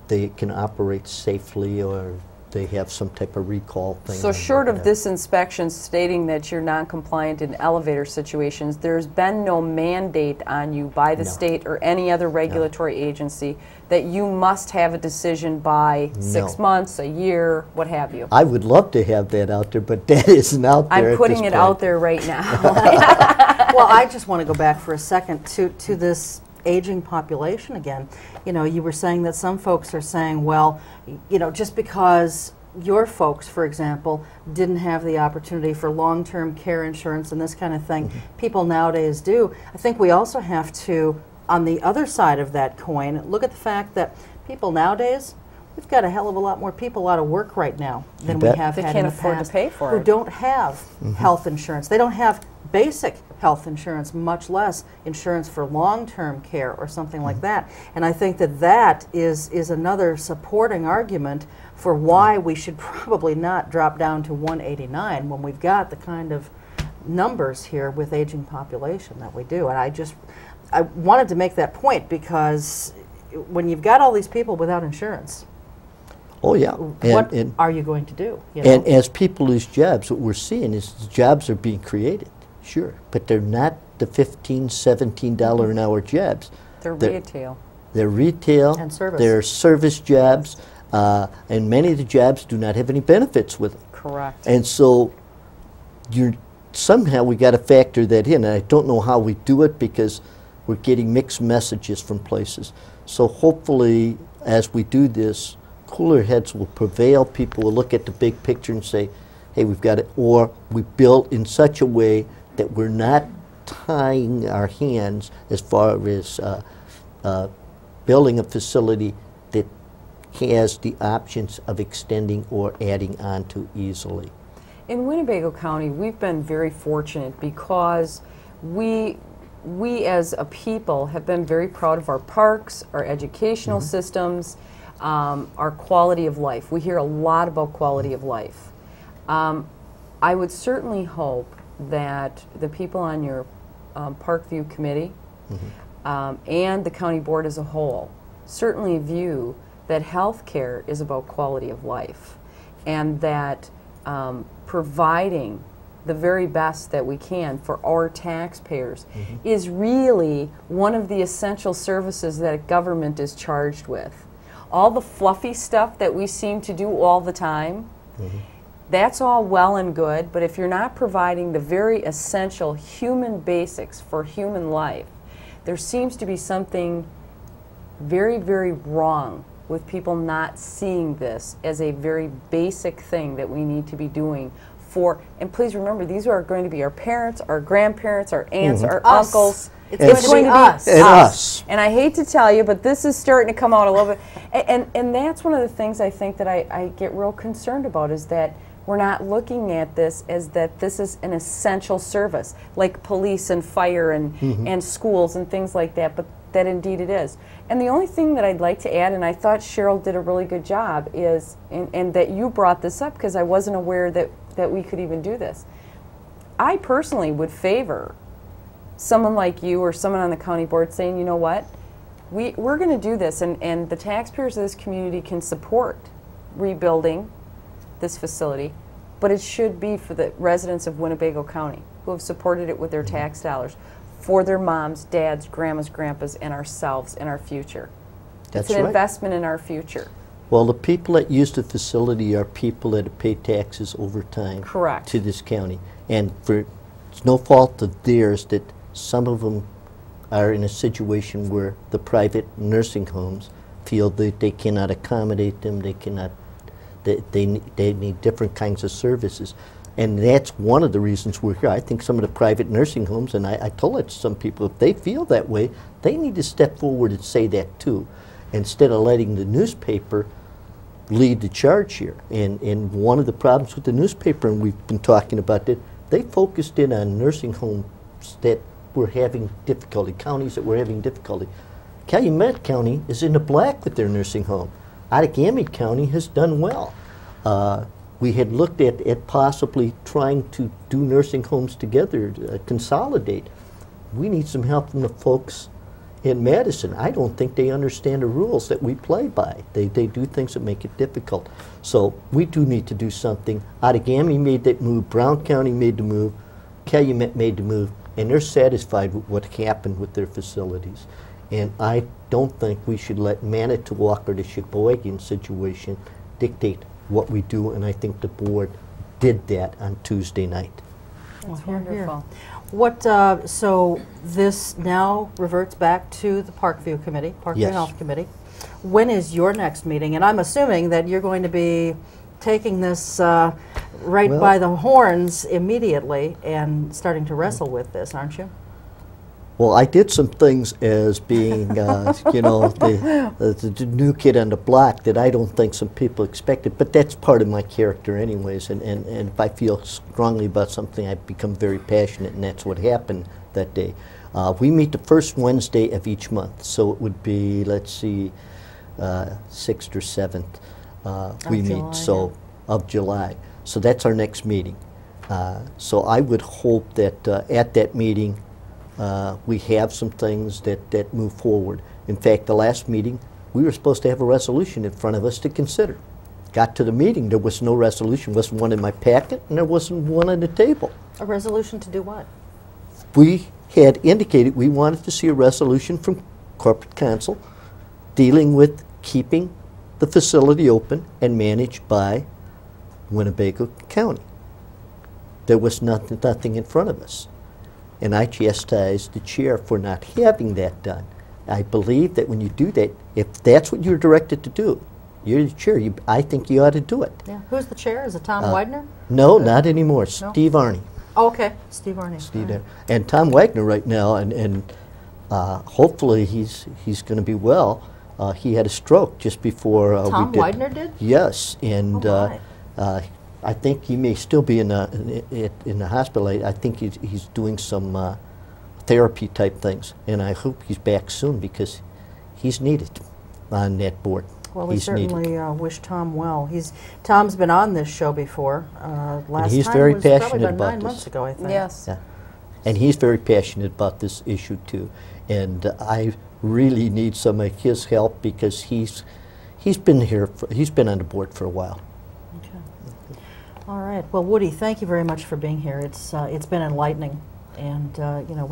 they can operate safely, or they have some type of recall thing. So short of this inspection stating that you're non-compliant in elevator situations, there's been no mandate on you by the state or any other regulatory agency that you must have a decision by 6 months, a year, what have you. I would love to have that out there, but that isn't out there. I'm putting it out there right now. Well, I just want to go back for a second to this aging population again. You know, you were saying that some folks are saying, well, you know, just because your folks, for example, didn't have the opportunity for long-term care insurance and this kind of thing, people nowadays do. I think we also have to, on the other side of that coin, look at the fact that people nowadays, we've got a hell of a lot more people out of work right now than we have They had can't in the afford to past pay for who it. don't have health insurance. They don't have basic health insurance, much less insurance for long-term care or something like that. And I think that that is another supporting argument for why we should probably not drop down to 189 when we've got the kind of numbers here with aging population that we do. And I wanted to make that point because when you've got all these people without insurance, Oh yeah. what are you going to do? You know? And as people lose jobs, what we're seeing is jobs are being created, sure, but they're not the $15, $17 an hour jobs. They're retail. They're retail. And service. They're service jobs, and many of the jobs do not have any benefits with them. Correct. And so somehow we got to factor that in. And I don't know how we do it because we're getting mixed messages from places. So hopefully, as we do this, cooler heads will prevail. People will look at the big picture and say, hey, we've got it, or we build in such a way that we're not tying our hands as far as building a facility that has the options of extending or adding on to easily. In Winnebago County, we've been very fortunate because we as a people have been very proud of our parks, our educational systems, our quality of life. We hear a lot about quality of life. I would certainly hope that the people on your Parkview Committee and the County Board as a whole certainly view that health care is about quality of life, and that providing the very best that we can for our taxpayers is really one of the essential services that a government is charged with. All the fluffy stuff that we seem to do all the time, that's all well and good, but if you're not providing the very essential human basics for human life, there seems to be something very, very wrong with people not seeing this as a very basic thing that we need to be doing for, and please remember, these are going to be our parents, our grandparents, our aunts, our uncles. It's going to be us. And us. And I hate to tell you, but this is starting to come out a little bit. And that's one of the things I think that I get real concerned about, is that we're not looking at this as that this is an essential service, like police and fire and schools and things like that, but that indeed it is. And the only thing that I'd like to add, and I thought Cheryl did a really good job, is, and that you brought this up because I wasn't aware that we could even do this. I personally would favor someone like you or someone on the county board saying, you know what, we're going to do this, and the taxpayers of this community can support rebuilding this facility, but it should be for the residents of Winnebago County who have supported it with their tax dollars, for their moms, dads, grandmas, grandpas, and ourselves and our future. That's it's an right. investment in our future. Well, the people that use the facility are people that have paid taxes over time to this county. And it's no fault of theirs that some of them are in a situation where the private nursing homes feel that they cannot accommodate them, they need different kinds of services. And that's one of the reasons we're here. I think some of the private nursing homes, and I told it to some people, if they feel that way, they need to step forward and say that too, instead of letting the newspaper lead the charge here. And one of the problems with the newspaper, and we've been talking about that, they focused in on nursing homes that were having difficulty, counties that were having difficulty. Calumet County is in the black with their nursing home. Outagamie County has done well. We had looked at possibly trying to do nursing homes together, consolidate. We need some help from the folks in Madison. I don't think they understand the rules that we play by. They do things that make it difficult. So we do need to do something. Outagamie made that move, Brown County made the move, Calumet made the move, and they're satisfied with what happened with their facilities. And I don't think we should let Manitowoc or the Sheboygan situation dictate what we do, and I think the board did that on Tuesday night. That's wonderful. What, so this now reverts back to the Parkview Committee, Parkview Health Committee. When is your next meeting? And I'm assuming that you're going to be taking this right by the horns immediately and starting to wrestle with this, aren't you? Well, I did some things as being, you know, the new kid on the block that I don't think some people expected, but that's part of my character anyways, and if I feel strongly about something, I become very passionate, and that's what happened that day. We meet the first Wednesday of each month, so it would be, let's see, 6th or 7th we meet, so of July. So that's our next meeting. So I would hope that at that meeting, we have some things that move forward. In fact, the last meeting, we were supposed to have a resolution in front of us to consider. Got to the meeting, there was no resolution. Wasn't one in my packet, and there wasn't one on the table. A resolution to do what? We had indicated we wanted to see a resolution from corporate counsel dealing with keeping the facility open and managed by Winnebago County. There was nothing in front of us. and I chastised the chair for not having that done. I believe that when you do that, if that's what you're directed to do, you're the chair, I think you ought to do it. Yeah. Who's the chair? Is it Tom Widener? No, not anymore. Steve Arney. Oh, okay. Steve Arney. Steve Arney. And Tom Wagner right now, and hopefully he's going to be well. He had a stroke just before Tom we did. Widener did? Yes, and I think he may still be in the hospital. I think he's doing some therapy type things, and I hope he's back soon because he's needed on that board. Well, we certainly wish Tom well. Tom's been on this show before. Last he's time very was passionate probably about about 9 this. months ago, I think. Yes. Yeah. And he's very passionate about this issue too, and I really need some of his help because he's been on the board for a while. Okay. All right. Well, Woody, thank you very much for being here. It's been enlightening, and you know,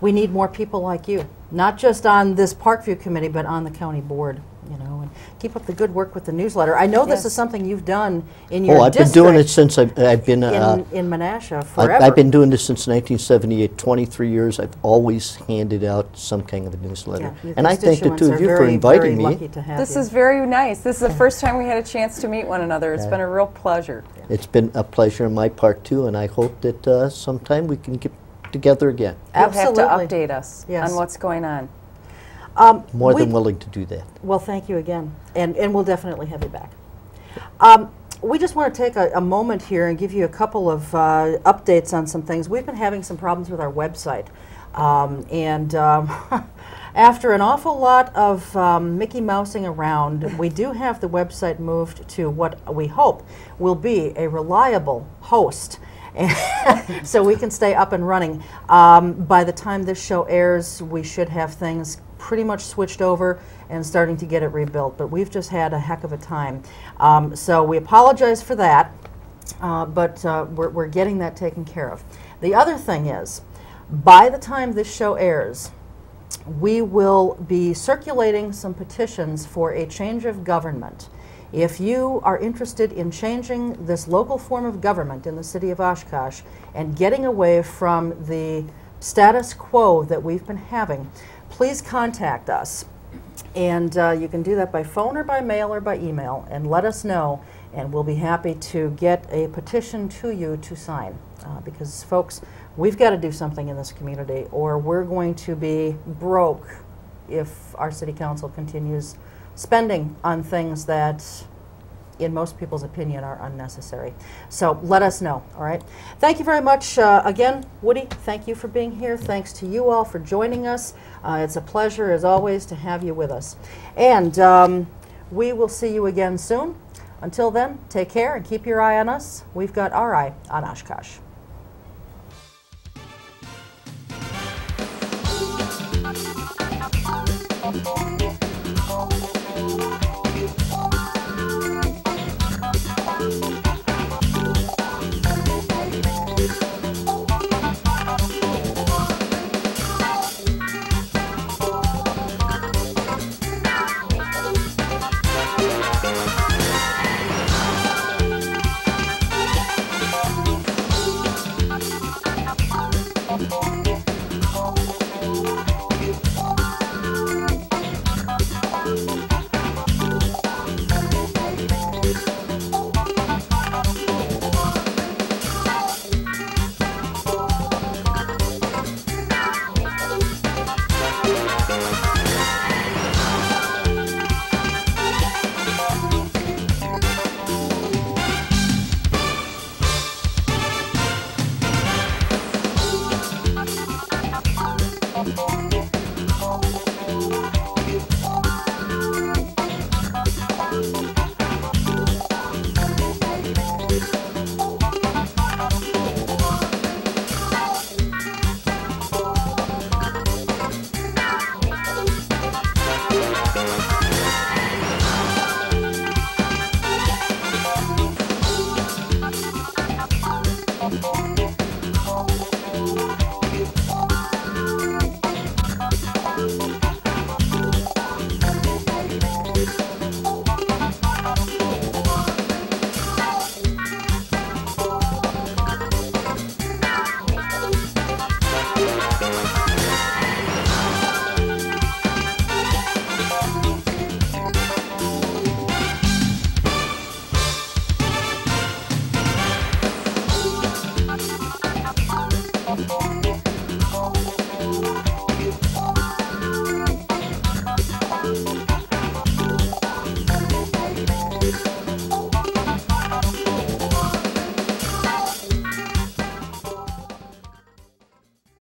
we need more people like you, not just on this Parkview committee, but on the county board. You know, and keep up the good work with the newsletter. I know this is something you've done in your district. I've been doing it since I've been in Menasha forever. I've been doing this since 1978, 23 years. I've always handed out some kind of a newsletter. Yeah, and I thank the two of you for inviting me. This is very nice. This is the first time we had a chance to meet one another. It's been a real pleasure. It's been a pleasure on my part too, and I hope that sometime we can get together again. Absolutely. You'll have to update us on what's going on. More than willing to do that. Well, thank you again, and we'll definitely have you back. We just want to take a moment here and give you a couple of updates on some things. We've been having some problems with our website, after an awful lot of Mickey Mousing around, we do have the website moved to what we hope will be a reliable host. So we can stay up and running. By the time this show airs, we should have things pretty much switched over and starting to get it rebuilt, but we've just had a heck of a time. So we apologize for that, but we're getting that taken care of. The other thing is, by the time this show airs, we will be circulating some petitions for a change of government. If you are interested in changing this local form of government in the city of Oshkosh and getting away from the status quo that we've been having, please contact us. And you can do that by phone or by mail or by email, and let us know, and we'll be happy to get a petition to you to sign. Because, folks, we've got to do something in this community, or we're going to be broke if our city council continues spending on things that, in most people's opinion, are unnecessary. So let us know, all right? Thank you very much. Again, Woody, thank you for being here. Thanks to you all for joining us. It's a pleasure, as always, to have you with us. And we will see you again soon. Until then, take care and keep your eye on us. We've got our eye on Oshkosh.